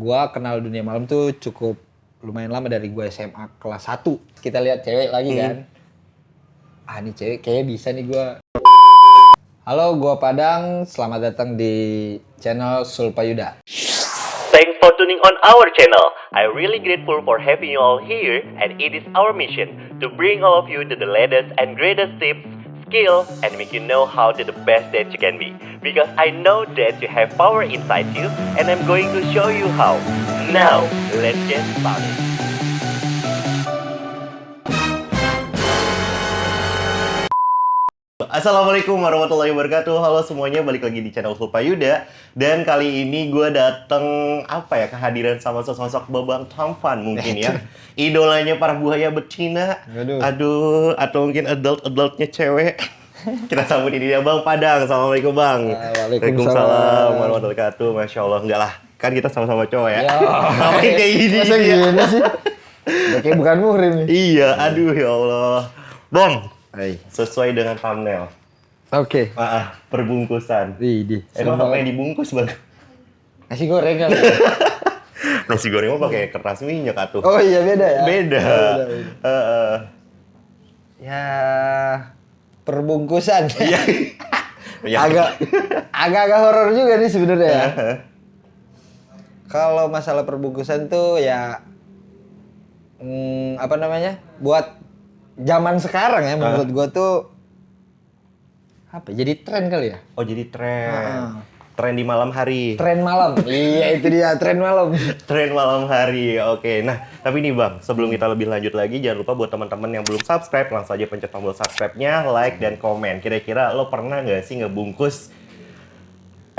gua kenal dunia malam tuh cukup lumayan lama dari gua SMA kelas 1. Kita lihat cewek lagi kan. Ah, nih cewek kayaknya bisa nih gua. Halo, gua Padang. Selamat datang di channel Sulpayuda. Thanks for tuning on our channel. I'm really grateful for having you all here, and it is our mission to bring all of you to the latest and greatest tips, skill, and make you know how to the best that you can be. Because I know that you have power inside you, and I'm going to show you how. Now, let's get started. Assalamualaikum warahmatullahi wabarakatuh. Halo semuanya, balik lagi di channel Sulpayuda. Dan kali ini gue dateng kehadiran sama sosok Babang Tampan mungkin ya. Idolanya para buaya betina. Aduh, atau mungkin adultnya cewek. Kita sambut ini dia Bang Padang. Assalamualaikum Bang. Waalaikumsalam warahmatullahi wabarakatuh. Masya Allah, enggak lah. Kan kita sama-sama cowok ya. Ngapain kayak gini? Masa gini sih? Kayak bukan muhrim nih. Iya, aduh ya Allah. Bang, Hai. sesuai dengan thumbnail. Oke. Perbungkusan. Widih. Emang apa yang dibungkus, Bang? Nasi goreng kali. Nasi goreng mah pakai kertas minyak atuh. Oh iya, beda ya? Beda. Ya, perbungkusan. Iya. Agak horor juga nih sebenarnya ya. Kalau masalah perbungkusan tuh ya buat zaman sekarang ya menurut gua tuh jadi tren kali ya? Oh, jadi tren. Tren di malam hari. Tren malam. Iya, itu dia tren malam. Tren malam hari. Oke. Nah, tapi nih Bang, sebelum kita lebih lanjut lagi, jangan lupa buat teman-teman yang belum subscribe, langsung aja pencet tombol subscribe-nya, like dan komen. Kira-kira lo pernah nggak sih ngebungkus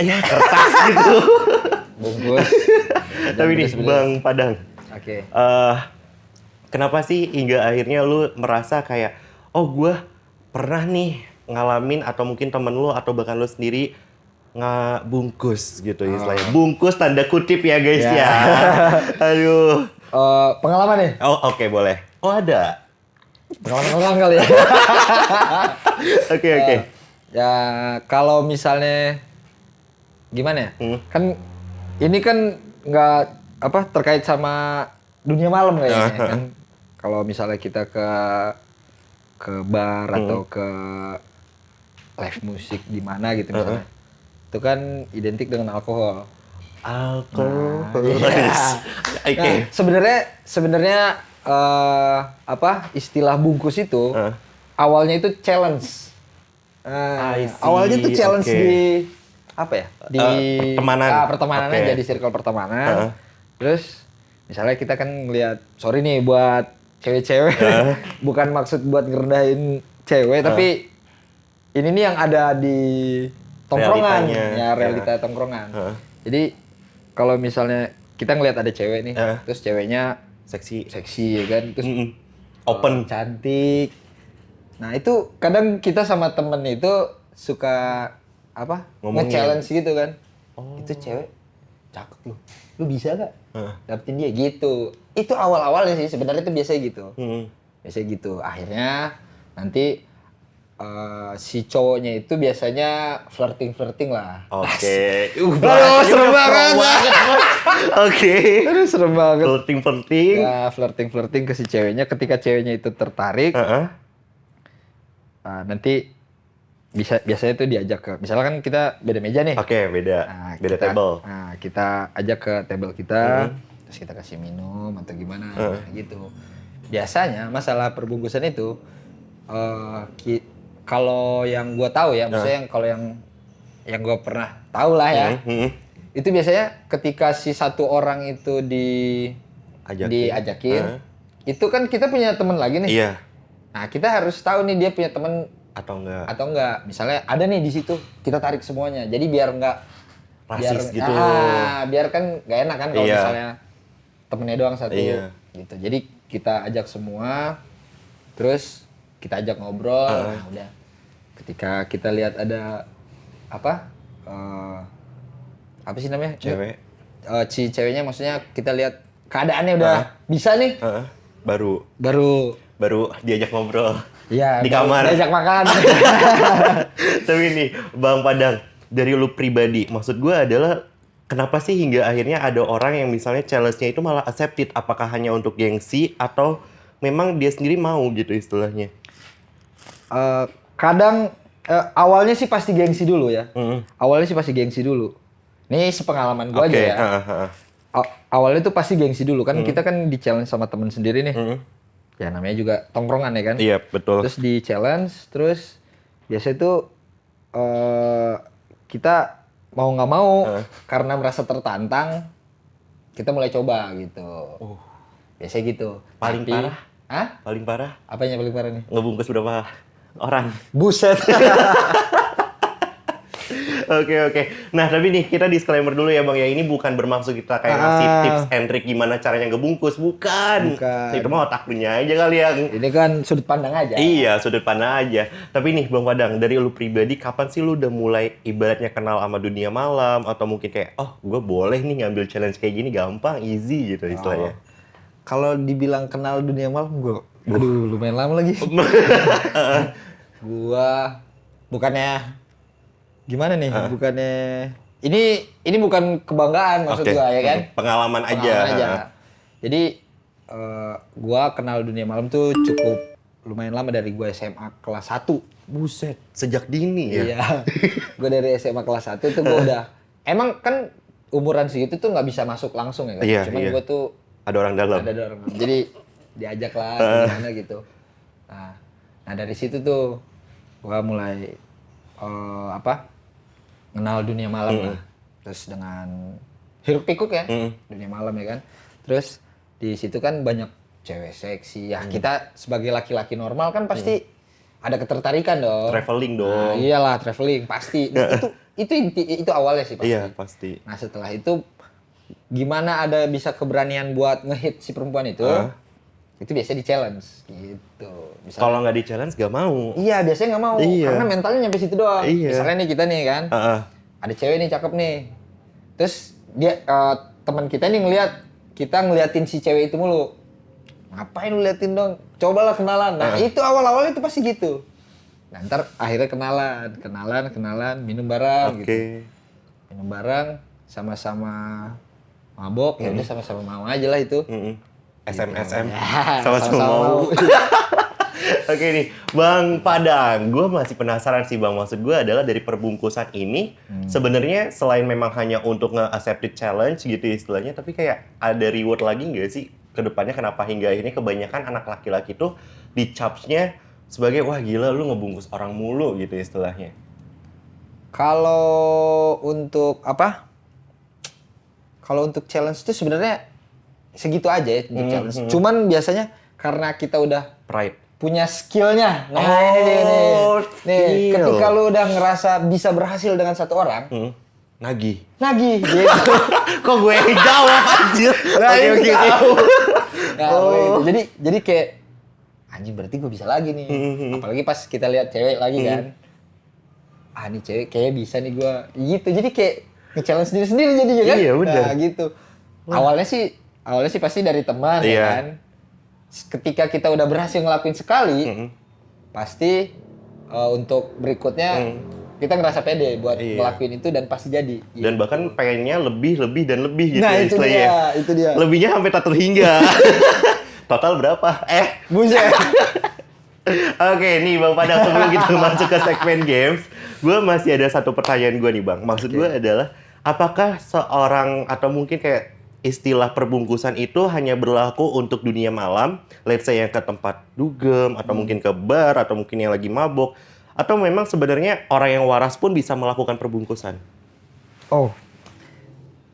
kertas gitu? Bungkus. Tapi nih Bang Padang. Oke. Kenapa sih hingga akhirnya lu merasa kayak, oh gue pernah nih ngalamin atau mungkin temen lu atau bahkan lu sendiri ngebungkus gitu istilahnya. Bungkus tanda kutip ya guys ya. Aduh. Pengalaman nih? Oh oke, boleh. Oh ada? Pengalaman orang kali ya? Oke. Ya kalau misalnya gimana ya? Kan ini kan nggak terkait sama dunia malam kayaknya kan. Kalau misalnya kita ke bar atau ke live musik di mana gitu misalnya. Itu kan identik dengan alkohol. Oke. Sebenarnya istilah bungkus itu awalnya itu challenge. Awalnya tuh challenge di pertemanan jadi circle pertemanan. Terus misalnya kita kan ngelihat, sorry nih buat cewek-cewek, bukan maksud buat ngerendahin cewek, tapi ini nih yang ada di tongkrongan, realita tongkrongan. Jadi kalau misalnya kita ngelihat ada cewek nih, terus ceweknya seksi ya kan, terus open, cantik. Nah itu kadang kita sama temen itu suka nge-challenge gitu kan. Itu cewek cakep lu bisa gak dapetin dia gitu. Itu awal-awalnya sih sebenarnya itu biasanya gitu. Biasanya gitu. Akhirnya nanti si cowoknya itu biasanya flirting lah. Oke. Aduh, serem banget. Oke. Aduh, serem banget. Flirting. Ya, flirting ke si ceweknya. Ketika ceweknya itu tertarik, nanti biasanya tuh diajak ke, misalkan kita beda meja nih. Oke, beda table. Nah, kita ajak ke table kita, terus kita kasih minum atau gimana gitu. Biasanya masalah perbungkusan itu, kalau yang gue tahu ya, maksudnya kalau yang gue pernah tahu lah ya, itu biasanya ketika si satu orang itu diajakin, itu kan kita punya teman lagi nih. Iya. Nah, kita harus tahu nih dia punya teman atau enggak. Misalnya ada nih di situ, kita tarik semuanya. Jadi biar enggak rasis gitu. Biar kan enggak enak kan kalau misalnya temennya doang satu gitu. Jadi kita ajak semua, terus kita ajak ngobrol. Nah, udah. Ketika kita lihat ada apa sih namanya? Cewek. Si ceweknya maksudnya kita lihat keadaannya udah bisa nih. Baru diajak ngobrol. Iya, di kamar. Diajak makan. Tapi nih, Bang Padang, dari lu pribadi, maksud gue adalah kenapa sih hingga akhirnya ada orang yang misalnya challenge-nya itu malah accepted? Apakah hanya untuk gengsi atau memang dia sendiri mau gitu istilahnya? Kadang awalnya sih pasti gengsi dulu ya. Mm. Awalnya sih pasti gengsi dulu. Ini sepengalaman gue aja ya. Awalnya tuh pasti gengsi dulu kan, kita kan di challenge sama temen sendiri nih. Ya namanya juga tongkrongan ya kan. Iya, betul. Terus di challenge, terus biasanya tuh kita mau nggak mau karena merasa tertantang, kita mulai coba gitu. Biasanya gitu. Paling Tapi, parah? Hah? Paling parah? Apanya paling parah nih? Ngebungkus berapa orang? Buset. Oke. Nah, tapi nih kita disclaimer dulu ya Bang ya. Ini bukan bermaksud kita kayak ngasih tips and trick gimana caranya ngebungkus. Bukan. Itu mah otak punya aja kali ya. Ini kan sudut pandang aja. Iya, sudut pandang aja. Tapi nih Bang Padang, dari lu pribadi kapan sih lu udah mulai ibaratnya kenal sama dunia malam? Atau mungkin kayak, oh gue boleh nih ngambil challenge kayak gini, gampang, easy gitu istilahnya. Kalau dibilang kenal dunia malam, aduh lumayan lama lagi. Gua bukannya gimana nih? Bukannya ini bukan kebanggaan maksud gua ya kan? Pengalaman aja. Jadi gua kenal dunia malam tuh cukup lumayan lama dari gua SMA kelas 1. Buset, sejak dini ya? Iya. Gua dari SMA kelas 1 tuh gua udah emang kan umuran segitu tuh nggak bisa masuk langsung ya kan? Iya, Cuman gua tuh ada orang dalam. ada orang. Jadi diajak lah gimana gitu. Nah dari situ tuh gua mulai kenal dunia malam lah. Terus dengan hiruk pikuk ya dunia malam ya kan. Terus di situ kan banyak cewek seksi. Ya kita sebagai laki-laki normal kan pasti ada ketertarikan dong. Traveling dong. Nah, iyalah traveling pasti. Nah, itu awalnya sih pasti. Iya pasti. Nah setelah itu gimana ada bisa keberanian buat ngehit si perempuan itu? Itu biasanya di challenge gitu. Kalau nggak di challenge nggak mau. Iya biasanya nggak mau karena mentalnya nyampe situ doang. Iya. Misalnya nih kita nih kan, ada cewek nih cakep nih, terus dia teman kita nih ngeliatin si cewek itu mulu. Ngapain lu liatin dong? Cobalah kenalan. Nah itu awal-awalnya itu pasti gitu. Nah ntar akhirnya kenalan, minum bareng gitu. Minum bareng, sama-sama mabok, ya udah sama-sama mau aja lah itu. SM, sama-sama mau. Oke nih, Bang Padang, gue masih penasaran sih Bang. Maksud gue adalah dari perbungkusan ini, sebenarnya selain memang hanya untuk nge-accepted challenge gitu istilahnya, tapi kayak ada reward lagi nggak sih ke depannya? Kenapa hingga akhirnya kebanyakan anak laki-laki tuh dicapsnya sebagai, wah gila lu ngebungkus orang mulu gitu istilahnya. Kalau untuk Kalau untuk challenge itu sebenarnya segitu aja ya untuk challenge. Cuman biasanya karena kita udah Pride. punya skillnya. Nah ini dia nih. Ketika lu udah ngerasa bisa berhasil dengan satu orang, nagih gitu. Kok gue yang jawab anjir? Oke. Nah, jadi kayak anjing berarti gue bisa lagi nih. Apalagi pas kita lihat cewek lagi kan. Nih cewek kayaknya bisa nih gue. Gitu. Jadi kayak nge-challenge sendiri jadinya kan. Iya, bener. Nah, gitu. Awalnya sih pasti dari teman ya kan. Ketika kita udah berhasil ngelakuin sekali, pasti untuk berikutnya kita ngerasa pede buat ngelakuin itu dan pasti jadi. Dan bahkan pengennya lebih gitu nah, ya istilahnya. Itu dia. Lebihnya sampai tak terhingga. Total berapa? Buset. Oke, nih Bang Padang, sebelum kita masuk ke segmen games, gue masih ada satu pertanyaan gue nih Bang. Maksud gue adalah, apakah seorang atau mungkin kayak istilah perbungkusan itu hanya berlaku untuk dunia malam, let's say yang ke tempat dugem, atau mungkin ke bar, atau mungkin yang lagi mabok, atau memang sebenarnya orang yang waras pun bisa melakukan perbungkusan?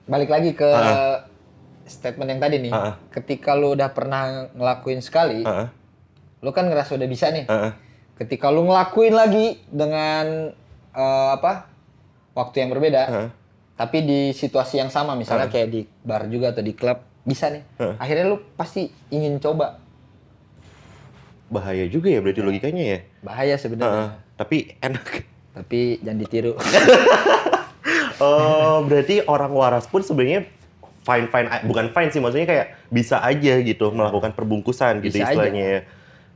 Balik lagi ke statement yang tadi nih. Ketika lu udah pernah ngelakuin sekali, lu kan ngerasa udah bisa nih. Ketika lu ngelakuin lagi dengan waktu yang berbeda, tapi di situasi yang sama, misalnya kayak di bar juga atau di klub, bisa nih. Akhirnya lu pasti ingin coba. Bahaya juga ya berarti logikanya ya? Bahaya sebenarnya. Tapi enak. Tapi jangan ditiru. Oh, berarti orang waras pun sebenarnya bukan fine sih, maksudnya kayak bisa aja gitu melakukan perbungkusan gitu Bisa istilahnya ya.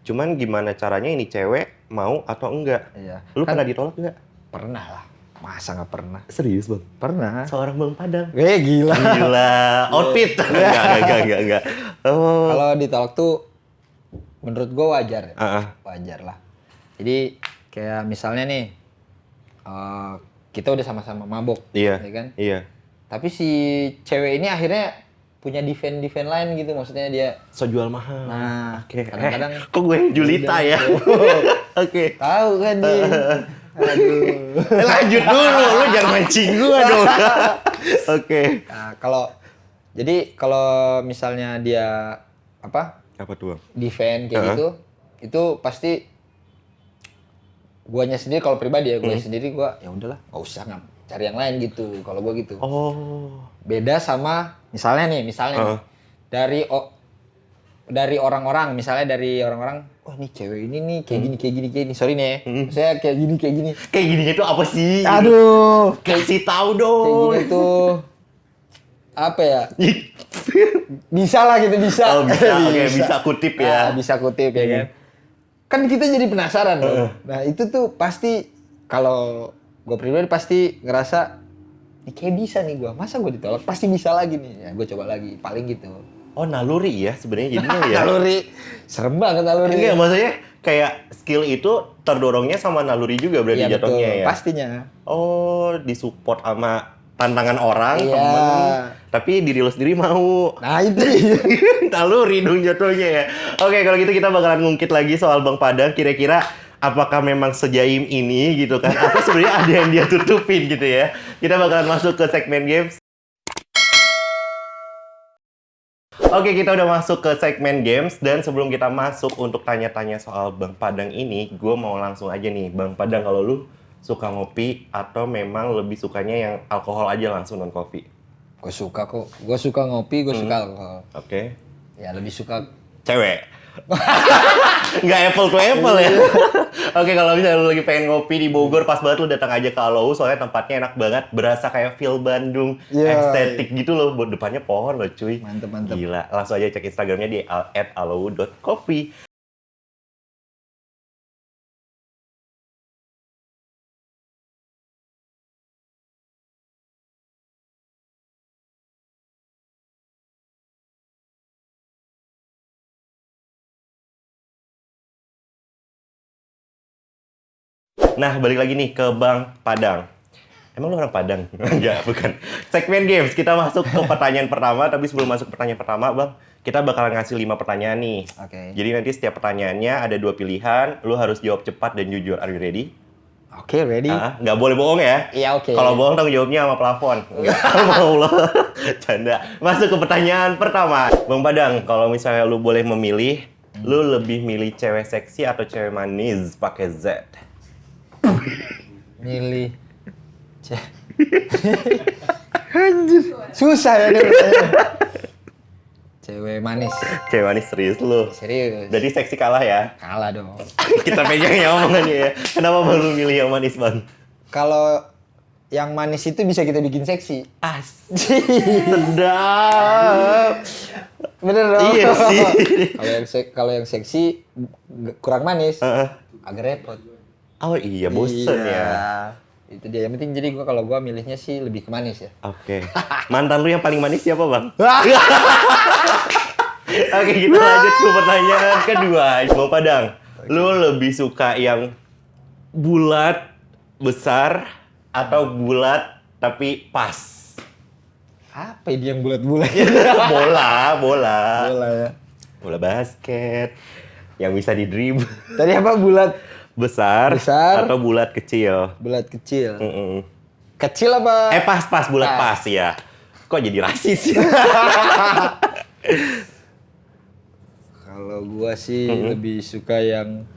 Cuman gimana caranya ini cewek mau atau enggak? Iya. Lu pernah ditolak enggak? Pernah lah. Masa nggak pernah? Serius bang? Pernah. Seorang Bang Padang? Gila. Gila, outfit? Enggak. Oh. Kalau ditolak tuh menurut gue wajar ya. Wajar lah. Jadi kayak misalnya nih, kita udah sama-sama mabok, Iya. ya kan? Iya. Tapi si cewek ini akhirnya punya defend lain gitu, maksudnya dia So jual mahal. Nah, Oke. kadang-kadang Kok gue yang Julita ya? Oke. tahu kan dia. Aduh. Lanjut dulu, lu jangan mancing gua dong. Oke. Nah, kalau misalnya dia apa? Apa tuh bang? Defend kayak gitu, itu pasti guanya sendiri kalau pribadi ya, gua sendiri ya udahlah, nggak usah cari yang lain gitu. Kalau gua gitu. Oh. Beda sama misalnya nih, dari orang-orang, wah nih cewek ini nih kayak gini. Sorry nih, saya kayak gini. Kayak gininya tuh apa sih? Aduh, Kasih tahu dong. kayak gini tuh apa ya? Bisa lah gitu, bisa. Oh, bisa. Oke, bisa kutip ya. Bisa kutip ya kan. Kan kita jadi penasaran loh. Nah, itu tuh pasti kalau gue pribadi pasti ngerasa nih kayak bisa nih gue. Masa gue ditolak? Pasti bisa lagi nih. Ya gue coba lagi, paling gitu. Oh, naluri ya sebenarnya jadinya ya. Naluri. Serem banget naluri. Enggak, maksudnya kayak skill itu terdorongnya sama naluri juga berarti Iya, jatuhnya betul. ya. Pastinya. Oh, disupport sama tantangan orang, Iya. temen. Tapi diri lo sendiri mau. Nah, itu dia. Naluri dong jatuhnya ya. Oke, kalau gitu kita bakalan ngungkit lagi soal Bang Padang. Kira-kira apakah memang sejaim ini gitu kan? Atau sebenarnya ada yang dia tutupin gitu ya? Kita bakalan masuk ke segmen games. Oke, kita udah masuk ke segmen games. Dan sebelum kita masuk untuk tanya-tanya soal Bang Padang ini, gue mau langsung aja nih. Bang Padang, kalau lu suka ngopi atau memang lebih sukanya yang alkohol aja langsung non kopi? Gue suka kok. Gue suka ngopi, gue suka alkohol. Oke. Ya, lebih suka Cewek. Nggak apple to apple ya. Oke, kalau misalnya lu lagi pengen ngopi di Bogor, pas banget lu datang aja ke Alou, soalnya tempatnya enak banget, berasa kayak feel Bandung, estetik gitu loh. Depannya pohon loh cuy. Mantep. Gila, langsung aja cek Instagramnya di @alou.coffee. Nah, balik lagi nih ke Bang Padang. Emang lu orang Padang? Enggak, bukan. Segmen games, kita masuk ke pertanyaan pertama. Tapi sebelum masuk pertanyaan pertama, Bang, kita bakalan ngasih 5 pertanyaan nih. Oke. Jadi nanti setiap pertanyaannya ada 2 pilihan. Lu harus jawab cepat dan jujur. Are you ready? Oke, ready. Nggak boleh bohong ya? Iya, oke. Kalau bohong tanggung jawabnya sama plafon. Enggak mau lo. Canda. Masuk ke pertanyaan pertama. Bang Padang, kalau misalnya lu boleh memilih, lu lebih milih cewek seksi atau cewek manis pakai Z? Milih. Anjir. Susah ya nih pertanyaan. Cewek manis. Cewek manis serius lu? Serius. Jadi seksi kalah ya? Kalah dong. Kita pegang ya omongannya ya. Kenapa baru milih yang manis, Bang? Kalau yang manis itu bisa kita bikin seksi. Sedap. Bener dong. Iya sih. Kalau yang seksi kurang manis, agak repot. Oh iya, bosen ya. Itu dia. Yang penting jadi kalau gua milihnya sih lebih ke manis ya. Oke. Mantan lu yang paling manis siapa, Bang? Oke, kita lanjut ke pertanyaan kedua. Bang Padang, lu lebih suka yang bulat, besar, atau bulat tapi pas? Apa ini yang bulat-bulat? Bola. Bola ya. Bola basket. Yang bisa di dribble. Tadi apa bulat? Besar atau bulat kecil? Bulat kecil. Kecil apa? Pas bulat pas ya. Kok jadi rasis? Kalau gua sih lebih suka yang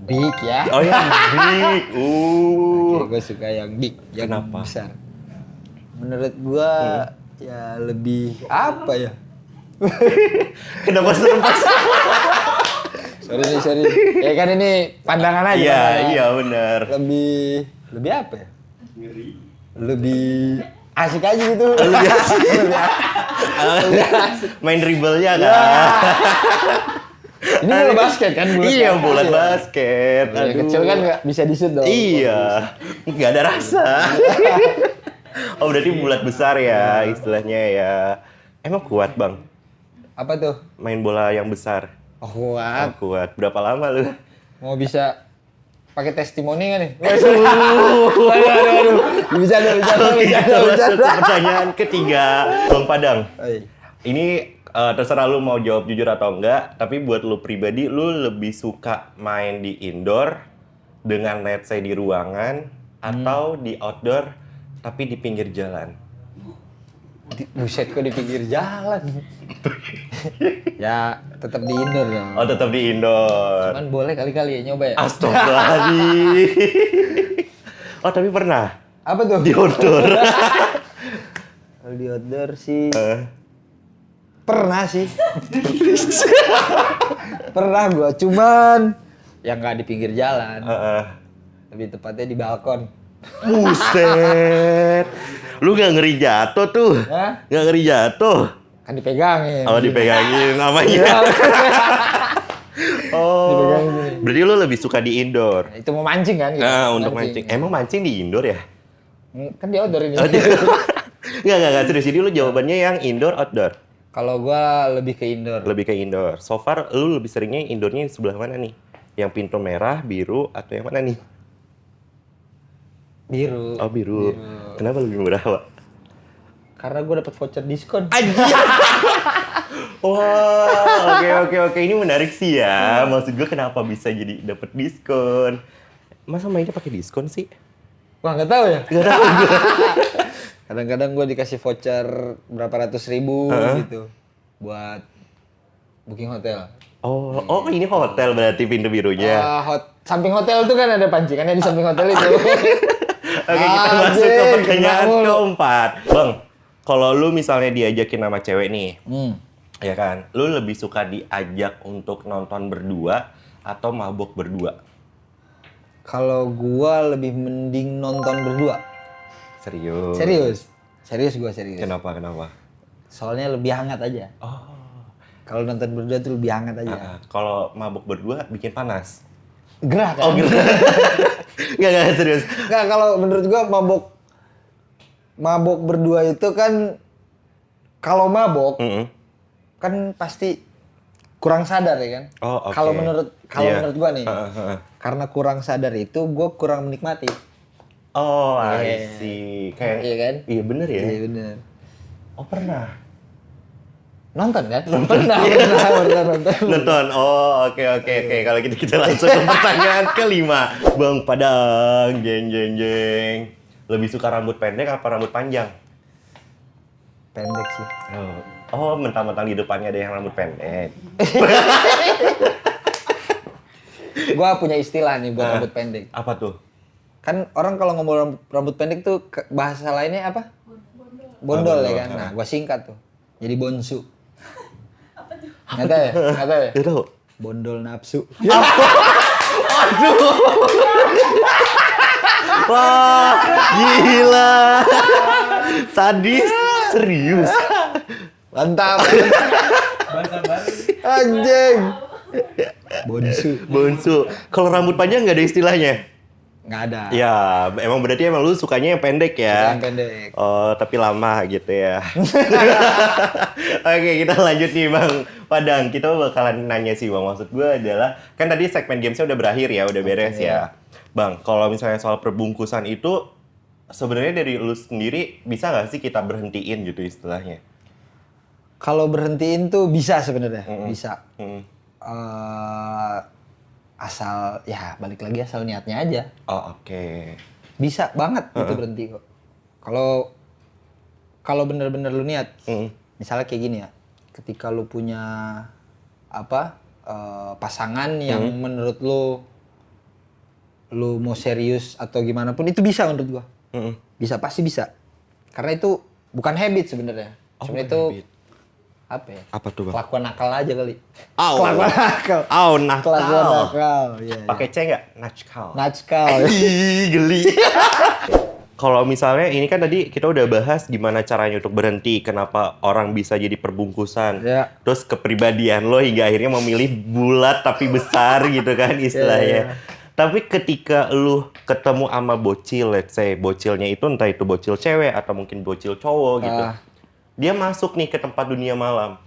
big ya. Oh ya, big. Oke, gua suka yang big, yang Kenapa? besar. Menurut gua ya lebih apa ya? Kenapa serempak? Sorry. Ya kan ini pandangan aja. Iya benar. Lebih apa ya? Lebih asik aja gitu. Lebih asik. Main dribblenya kan? Ini bola basket kan? Iya, bola basket. Yang kecil kan nggak bisa disut dong. Iya, nggak ada rasa. Oh, berarti bulat besar ya istilahnya ya. Emang kuat, Bang? Apa tuh? Main bola yang besar. Oh, kuat. Oh, kuat. Berapa lama lu? Mau bisa pakai testimoni kan nih? Aduh. Bisa. Oke, kita masuk ke pertanyaan ketiga, Bang Padang. Ini terserah lu mau jawab jujur atau enggak, tapi buat lu pribadi, lu lebih suka main di indoor dengan let's say di ruangan atau di outdoor tapi di pinggir jalan? Buset, kok di pinggir jalan? Ya, tetap di indoor dong. Oh, tetap di indoor. Cuman boleh kali-kali ya nyoba ya. Astagfirullahaladzim. Oh, tapi pernah Apa tuh? di outdoor. Kalau di outdoor sih pernah sih. Pernah gua, cuman yang nggak di pinggir jalan. Lebih tepatnya di balkon. Buset. Lu gak ngeri jatuh tuh? Hah? Gak ngeri jatuh? Kan dipegangin. Oh, dipegangin namanya. Oh, Dipegangin gini. berarti lu lebih suka di indoor? Itu mau mancing kan? Gitu. Nah, untuk mancing. Emang mancing di indoor ya? Kan di outdoor ini. Oh, Nggak, serius. Jadi lu jawabannya yang indoor, outdoor? Kalau gua lebih ke indoor. Lebih ke indoor. So far, lu lebih seringnya indoornya di sebelah mana nih? Yang pintu merah, biru, atau yang mana nih? Biru. Oh, biru. Kenapa lebih murah, Pak? Karena gua dapat voucher diskon. Anjir. Wah, oke. Ini menarik sih ya. Maksud gue kenapa bisa jadi dapat diskon? Masa mainnya pakai diskon sih? Wah, nggak tahu ya. Gak tahu gue. Kadang-kadang gua dikasih voucher berapa ratus ribu gitu buat booking hotel. Oh, ini hotel berarti pintu birunya. Samping hotel tuh kan ada pancingannya di samping hotel itu. Oke, kita masuk ke pertanyaan keempat. Bang, kalau lu misalnya diajakin sama cewek nih, ya kan, lu lebih suka diajak untuk nonton berdua atau mabok berdua? Kalau gua lebih mending nonton berdua. Serius? Serius gua serius. Kenapa? Soalnya lebih hangat aja. Oh. Kalau nonton berdua tuh lebih hangat aja. Kalau mabok berdua bikin panas? Gerah kan? Oh, gerah. Nggak, serius. Nggak, kalau menurut gua mabok berdua itu kan, kalau mabok kan pasti kurang sadar ya kan? Oh, oke. Kalau menurut gua nih, karena kurang sadar itu gua kurang menikmati. Oh, I see. Kayak, iya kan? Iya bener ya? Iya bener. Oh, pernah? Nonton kan? Pernah nonton. Nonton. Oh, oke. Kalau gitu kita langsung ke pertanyaan kelima. Bang Padang, jeng. Lebih suka rambut pendek apa rambut panjang? Pendek sih. Oh, mentang-mentang di depannya ada yang rambut pendek. Gua punya istilah nih buat rambut pendek. Apa tuh? Kan orang kalau ngomong rambut pendek tuh bahasa lainnya apa? Bondol ya kan? Nah, gua singkat tuh. Jadi bonsu. Nggak tahu ya? Nggak tahu. Bondol nafsu. Aduh. Wah, gila. Sadis, serius. Mantap. Anjing. Bonsu. Kalau rambut panjang nggak ada istilahnya? Nggak ada. Ya, emang berarti emang lu sukanya yang pendek ya? Yang pendek. Oh, tapi lama gitu ya. Oke, kita lanjut nih Bang Padang. Kita bakalan nanya sih Bang. Maksud gue adalah, kan tadi segmen gamesnya udah berakhir ya, udah beres ya. Bang, kalau misalnya soal perbungkusan itu, sebenarnya dari lu sendiri, bisa nggak sih kita berhentiin gitu istilahnya? Kalau berhentiin tuh bisa sebenarnya, bisa. Asal ya balik lagi asal niatnya aja. Oh, oke. Bisa banget itu berhenti kok. Kalau bener-bener lu niat, misalnya kayak gini ya, ketika lu punya pasangan yang menurut lu mau serius atau gimana pun itu bisa menurut gua. Bisa, pasti bisa. Karena itu bukan habit sebenarnya. Sebenarnya itu habit. Apa ya? Apa tuh Bang? Kelakuan nakal aja kali. Kelakuan nakal. Kelakuan nakal. Iya. Pakai C nggak? Nakal. Nakal. Ih, geli. kalau misalnya ini kan tadi kita udah bahas gimana caranya untuk berhenti, kenapa orang bisa jadi perbungkusan. Ya. Terus kepribadian lo hingga akhirnya memilih bulat tapi besar gitu kan istilahnya. Tapi ketika lu ketemu sama bocil, let's say bocilnya itu entah itu bocil cewek atau mungkin bocil cowok gitu. Dia masuk nih ke tempat dunia malam.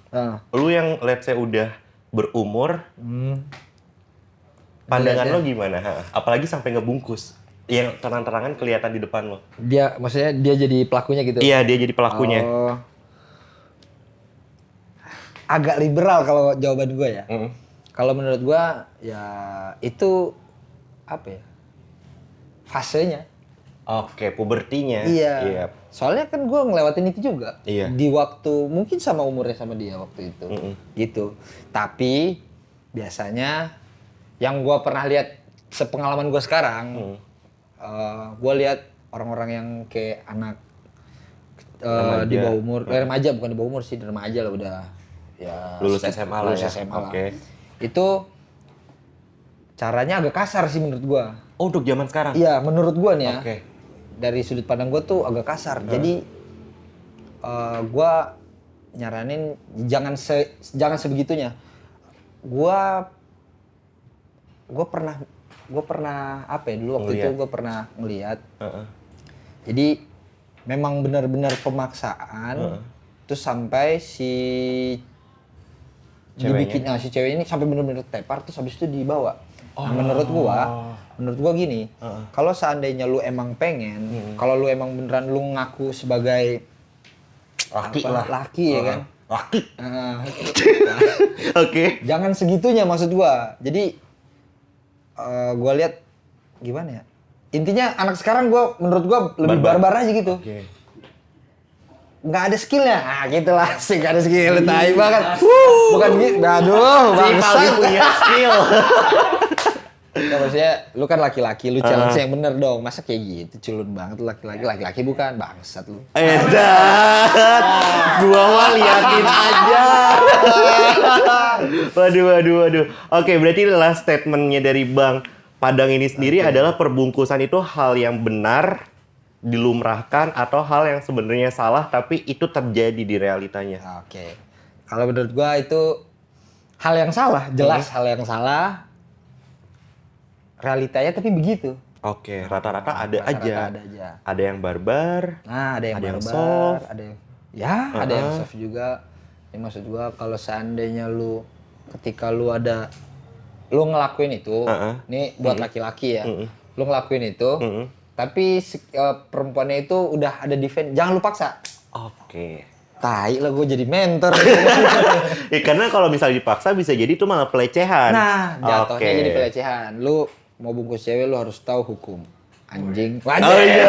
Lu yang let's say udah berumur, pandangan lo gimana? Apalagi sampai ngebungkus. Yang terang-terangan kelihatan di depan lo. Maksudnya dia jadi pelakunya gitu? Iya, dia jadi pelakunya. Oh. Agak liberal kalau jawaban gue ya. Kalau menurut gue ya itu apa ya? Fasenya. Oke, pubertinya. Iya. Soalnya kan gue ngelewatin itu juga. Iya. Di waktu mungkin sama umurnya sama dia waktu itu. Gitu. Tapi biasanya yang gue pernah lihat sepengalaman gue sekarang, gue lihat orang-orang yang kayak anak di bawah umur, remaja bukan di bawah umur sih, remaja lah udah ya lulus SMA lah lulus ya. SMA lah. Oke. Itu caranya agak kasar sih menurut gue. Oh, untuk zaman sekarang? Iya, menurut gue nih ya. Oke. Dari sudut pandang gue tuh agak kasar. Jadi gue nyaranin jangan sebegitunya. Gue pernah apa ya dulu waktu itu gue pernah ngeliat. Jadi memang benar-benar pemaksaan. Terus sampai si cewek ini sampai benar-benar tepar terus habis itu dibawa. Nah, menurut gua gini, kalau seandainya lu emang pengen, kalau lu emang beneran lu ngaku sebagai laki ya kan? Laki. Oke. Jangan segitunya maksud gua. Jadi gua lihat gimana ya? Intinya anak sekarang menurut gua lebih barbar aja gitu. Okay. Nggak ada skillnya, gitulah sih nggak ada skill, tai banget. Bukan gitu, aduh, bangsat. Punya skill. Nggak, maksudnya, lu kan laki-laki, lu challenge yang bener dong. Masa kayak gitu, culun banget laki-laki bukan, bangsat lu. Gua mah liatin aja. Waduh. Oke, berarti last statementnya dari Bang Padang ini sendiri adalah perbungkusan itu hal yang benar, dilumrahkan, atau hal yang sebenarnya salah tapi itu terjadi di realitanya. Oke. Kalau menurut gua itu hal yang salah, jelas hal yang salah. Realitanya tapi begitu. Oke, rata-rata ada aja. Ada yang barbar. Nah, ada yang barbar, soft. ada yang ada yang soft juga. Ini maksud gua kalau seandainya ketika lu ngelakuin itu, ini buat laki-laki ya. Lu ngelakuin itu, tapi perempuannya itu udah ada defense, jangan lu paksa. Oke. Tai lah gue jadi mentor. Ya, karena kalau misalnya dipaksa bisa jadi itu malah pelecehan. Nah, jatuhnya jadi pelecehan. Lu mau bungkus cewek lu harus tahu hukum. Anjing. Oh iya.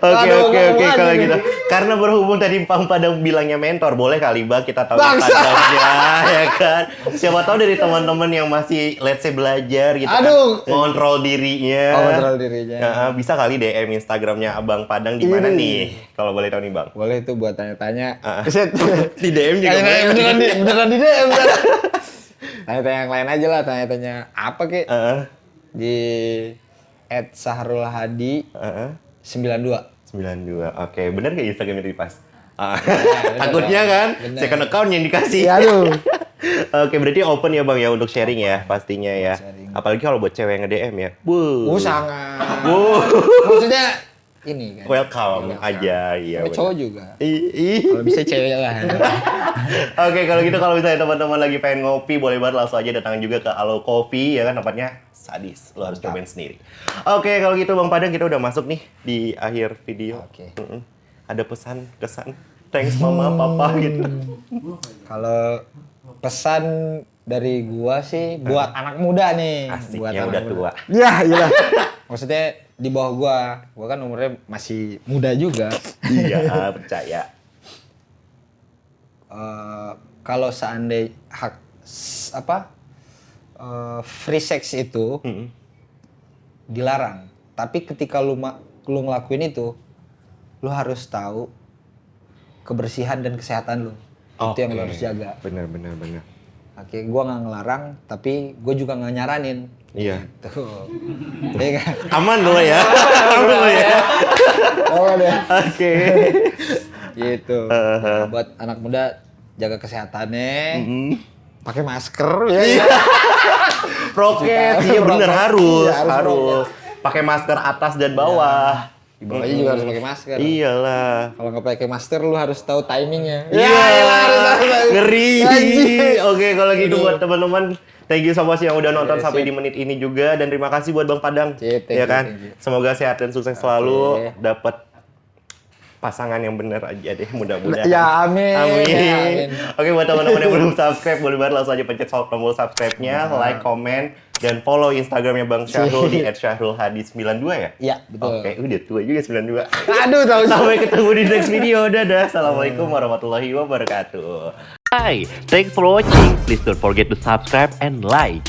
Oke kalau gitu. Karena berhubung tadi Bang Padang bilangnya mentor, boleh kali Bang kita tahu Instagramnya ya kan. Siapa tahu dari teman-teman yang masih let's say belajar gitu kan. Ngontrol dirinya. Kontrol dirinya. Nah, bisa kali DM Instagramnya Abang Padang di mana nih? Kalau boleh tahu nih Bang. Boleh itu buat tanya-tanya. Di DM juga. Beneran di DM. Tanya-tanya yang lain aja lah, tanya-tanya apa kek. Di @sahrulhadi 92. Oke, bener gak Instagramnya di pas? Takutnya kan, second account yang dikasih. Aduh. Oke, berarti open ya Bang ya untuk sharing ya pastinya ya. Apalagi kalau buat cewek yang nge-DM ya. Sangat. Maksudnya ini kan. Welcome aja, iya. Cowok juga. Kalau bisa cewek lah. Oke, kalau gitu kalau misalnya teman-teman lagi pengen ngopi, boleh banget langsung aja datang juga ke Alo Kopi ya kan, tempatnya sadis. Lo harus cobain sendiri. Oke, kalau gitu Bang Padang kita udah masuk nih di akhir video. Oke. Ada kesan. Thanks mama, papa gitu. Kalau pesan dari gua sih buat anak muda nih. Asik, buat yang anak udah muda. tua. Ya, iyalah. Maksudnya di bawah gua kan umurnya masih muda juga. Iya, percaya. Kalau seandainya free sex itu dilarang, tapi ketika lu ngelakuin itu, lu harus tahu kebersihan dan kesehatan lu. Itu yang lu harus jaga. Bener. Oke, gue nggak ngelarang, tapi gue juga nggak nyaranin. Iya. Tuh. Iya kan? Aman dulu ya. Aman dulu ya. Oh deh. Oke. Gitu. Nah, buat anak muda jaga kesehatannya, pakai masker ya. Prokes, iya bener harus, Iya, harus. Pakai masker atas dan bawah. Di bawahnya juga harus pakai masker. Iyalah. Kalau nggak pakai masker, lu harus tahu timingnya. Iya, harus. ngeri. Anjing. Oke, kalau gitu buat teman-teman, thank you so much yang udah nonton Oke, sampai sip. di menit ini juga, dan terima kasih buat Bang Padang. Sip, thank Ya you, kan? thank you. Semoga sehat dan sukses selalu, Oke. dapat pasangan yang bener aja deh, mudah-mudahan. Ya amin. Amin. Ya, amin. Oke, buat teman-teman yang belum subscribe, boleh banget langsung aja pencet tombol subscribe-nya, like, comment, dan follow Instagramnya Bang Syahrul di @syahrulhadi92 ya? Iya, betul. Oke, udah tua juga 92. Aduh, tahu sih. Sampai ketemu di next video. Dadah. Assalamualaikum warahmatullahi wabarakatuh. Hi, thanks for watching. Please don't forget to subscribe and like.